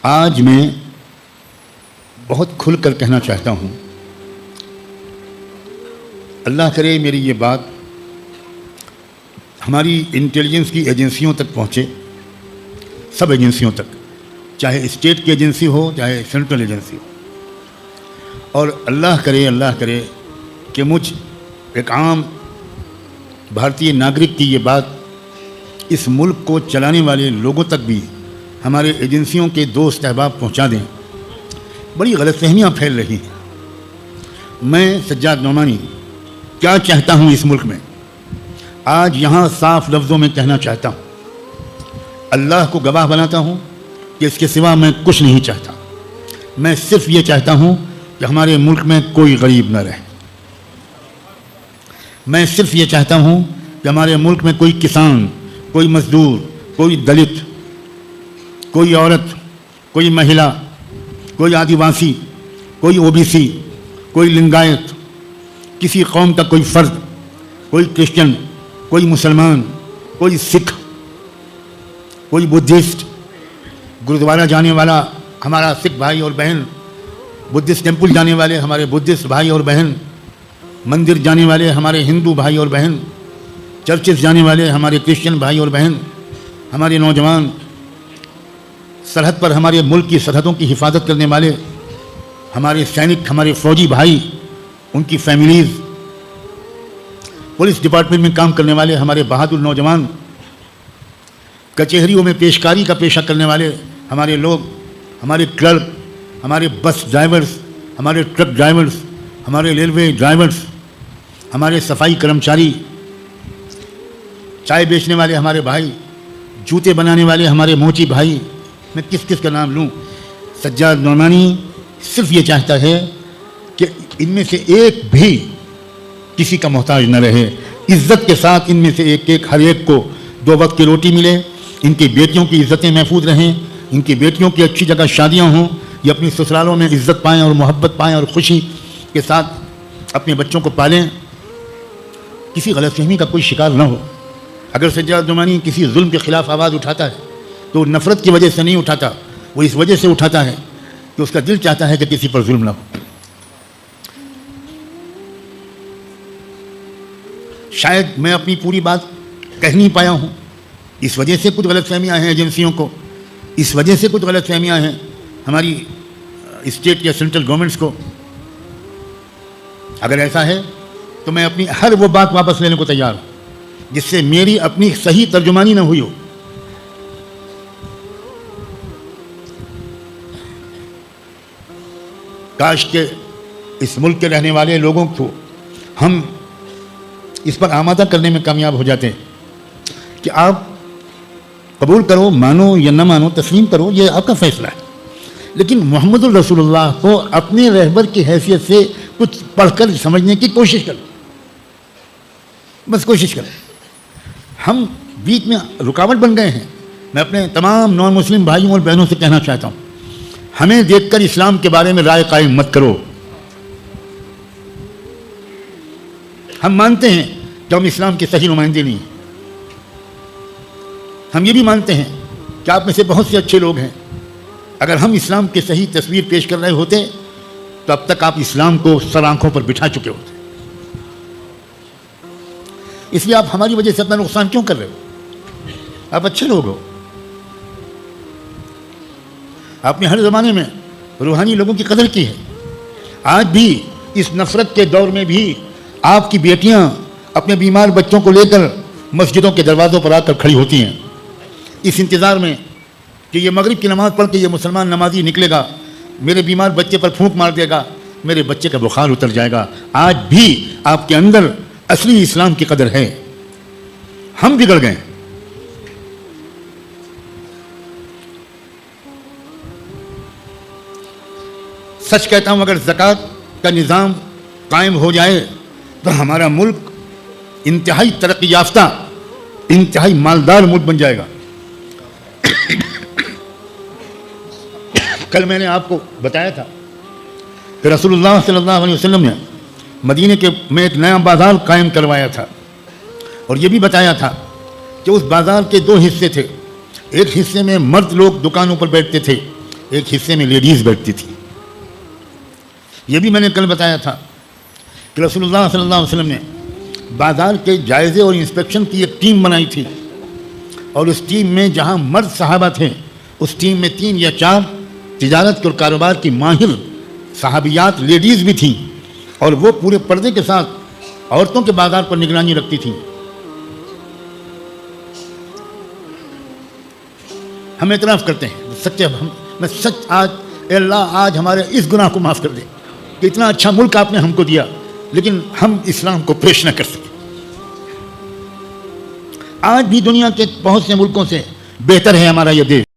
آج میں بہت کھل کر کہنا چاہتا ہوں، اللہ کرے میری یہ بات ہماری انٹیلیجنس کی ایجنسیوں تک پہنچے، سب ایجنسیوں تک، چاہے اسٹیٹ کی ایجنسی ہو چاہے سینٹرل ایجنسی ہو، اور اللہ کرے کہ مجھ ایک عام بھارتی ناگرک کی یہ بات اس ملک کو چلانے والے لوگوں تک بھی ہمارے ایجنسیوں کے دوست احباب پہنچا دیں۔ بڑی غلط فہمیاں پھیل رہی ہیں۔ میں سجاد نعمانی کیا چاہتا ہوں اس ملک میں، آج یہاں صاف لفظوں میں کہنا چاہتا ہوں، اللہ کو گواہ بناتا ہوں کہ اس کے سوا میں کچھ نہیں چاہتا۔ میں صرف یہ چاہتا ہوں کہ ہمارے ملک میں کوئی غریب نہ رہے۔ میں صرف یہ چاہتا ہوں کہ ہمارے ملک میں کوئی کسان، کوئی مزدور، کوئی دلت، کوئی عورت، کوئی مہیلا، کوئی آدیواسی، کوئی OBC، کوئی لنگایت، کسی قوم کا کوئی فرد، کوئی کرسچن، کوئی مسلمان، کوئی سکھ، کوئی بدھسٹ، گرودوارہ جانے والا ہمارا سکھ بھائی اور بہن، بدھسٹ ٹیمپل جانے والے ہمارے بدھسٹ بھائی اور بہن، مندر جانے والے ہمارے ہندو بھائی اور بہن، چرچز جانے والے ہمارے کرسچن بھائی اور بہن، ہمارے نوجوان، سرحد پر ہمارے ملک کی سرحدوں کی حفاظت کرنے والے ہمارے سینک، ہمارے فوجی بھائی، ان کی فیملیز، پولیس ڈپارٹمنٹ میں کام کرنے والے ہمارے بہادر نوجوان، کچہریوں میں پیشکاری کا پیشہ کرنے والے ہمارے لوگ، ہمارے کلرک، ہمارے بس ڈرائیورز، ہمارے ٹرک ڈرائیورز، ہمارے ریلوے ڈرائیورز، ہمارے صفائی کرمچاری، چائے بیچنے والے ہمارے بھائی، جوتے بنانے والے ہمارے موچی بھائی، میں کس کس کا نام لوں؟ سجاد نعمانی صرف یہ چاہتا ہے کہ ان میں سے ایک بھی کسی کا محتاج نہ رہے، عزت کے ساتھ ان میں سے ایک ہر ایک کو 2 وقت کی روٹی ملے، ان کی بیٹیوں کی عزتیں محفوظ رہیں، ان کی بیٹیوں کی اچھی جگہ شادیاں ہوں، یہ اپنی سسرالوں میں عزت پائیں اور محبت پائیں اور خوشی کے ساتھ اپنے بچوں کو پالیں، کسی غلط فہمی کا کوئی شکار نہ ہو۔ اگر سجاد نعمانی کسی ظلم کے خلاف آواز اٹھاتا ہے تو نفرت کی وجہ سے نہیں اٹھاتا، وہ اس وجہ سے اٹھاتا ہے کہ اس کا دل چاہتا ہے کہ کسی پر ظلم نہ ہو۔ شاید میں اپنی پوری بات کہہ نہیں پایا ہوں، اس وجہ سے کچھ غلط فہمیاں ہیں ایجنسیوں کو، اس وجہ سے کچھ غلط فہمیاں ہیں ہماری اسٹیٹ یا سینٹرل گورنمنٹس کو۔ اگر ایسا ہے تو میں اپنی ہر وہ بات واپس لینے کو تیار ہوں جس سے میری اپنی صحیح ترجمانی نہ ہوئی ہو۔ کاش کہ اس ملک کے رہنے والے لوگوں کو ہم اس پر آمادہ کرنے میں کامیاب ہو جاتے ہیں کہ آپ قبول کرو، مانو یا نہ مانو، تسلیم کرو، یہ آپ کا فیصلہ ہے، لیکن محمد الرسول اللہ کو اپنے رہبر کی حیثیت سے کچھ پڑھ کر سمجھنے کی کوشش کرو، بس کوشش کرو۔ ہم بیچ میں رکاوٹ بن گئے ہیں۔ میں اپنے تمام نان مسلم بھائیوں اور بہنوں سے کہنا چاہتا ہوں، ہمیں دیکھ کر اسلام کے بارے میں رائے قائم مت کرو۔ ہم مانتے ہیں کہ ہم اسلام کے صحیح نمائندے نہیں ہیں، ہم یہ بھی مانتے ہیں کہ آپ میں سے بہت سے اچھے لوگ ہیں، اگر ہم اسلام کی صحیح تصویر پیش کر رہے ہوتے تو اب تک آپ اسلام کو سر آنکھوں پر بٹھا چکے ہوتے۔ اس لیے آپ ہماری وجہ سے اپنا نقصان کیوں کر رہے ہو؟ آپ اچھے لوگ ہو، آپ نے ہر زمانے میں روحانی لوگوں کی قدر کی ہے، آج بھی اس نفرت کے دور میں بھی آپ کی بیٹیاں اپنے بیمار بچوں کو لے کر مسجدوں کے دروازوں پر آ کر کھڑی ہوتی ہیں، اس انتظار میں کہ یہ مغرب کی نماز پڑھ کے یہ مسلمان نمازی نکلے گا، میرے بیمار بچے پر پھونک مار دے گا، میرے بچے کا بخار اتر جائے گا۔ آج بھی آپ کے اندر اصلی اسلام کی قدر ہے، ہم بگڑ گئے۔ سچ کہتا ہوں، اگر زکوٰۃ کا نظام قائم ہو جائے تو ہمارا ملک انتہائی ترقی یافتہ، انتہائی مالدار ملک بن جائے گا۔ کل میں نے آپ کو بتایا تھا کہ رسول اللہ صلی اللہ علیہ وسلم نے مدینے میں ایک نیا بازار قائم کروایا تھا، اور یہ بھی بتایا تھا کہ اس بازار کے 2 حصے تھے۔ ایک حصے میں مرد لوگ دکانوں پر بیٹھتے تھے، ایک حصے میں لیڈیز بیٹھتی تھی. یہ بھی میں نے کل بتایا تھا کہ رسول اللہ صلی اللہ علیہ وسلم نے بازار کے جائزے اور انسپیکشن کی ایک ٹیم بنائی تھی, اور اس ٹیم میں جہاں مرد صحابہ تھے اس ٹیم میں 3 یا 4 تجارت اور کاروبار کی ماہر صحابیات لیڈیز بھی تھیں, اور وہ پورے پردے کے ساتھ عورتوں کے بازار پر نگرانی رکھتی تھیں. ہم اعتراف کرتے ہیں سچے, میں سچ آج اے اللہ آج ہمارے اس گناہ کو معاف کر دے کہ اتنا اچھا ملک آپ نے ہم کو دیا لیکن ہم اسلام کو پیش نہ کر سکے. آج بھی دنیا کے بہت سے ملکوں سے بہتر ہے ہمارا یہ دیش.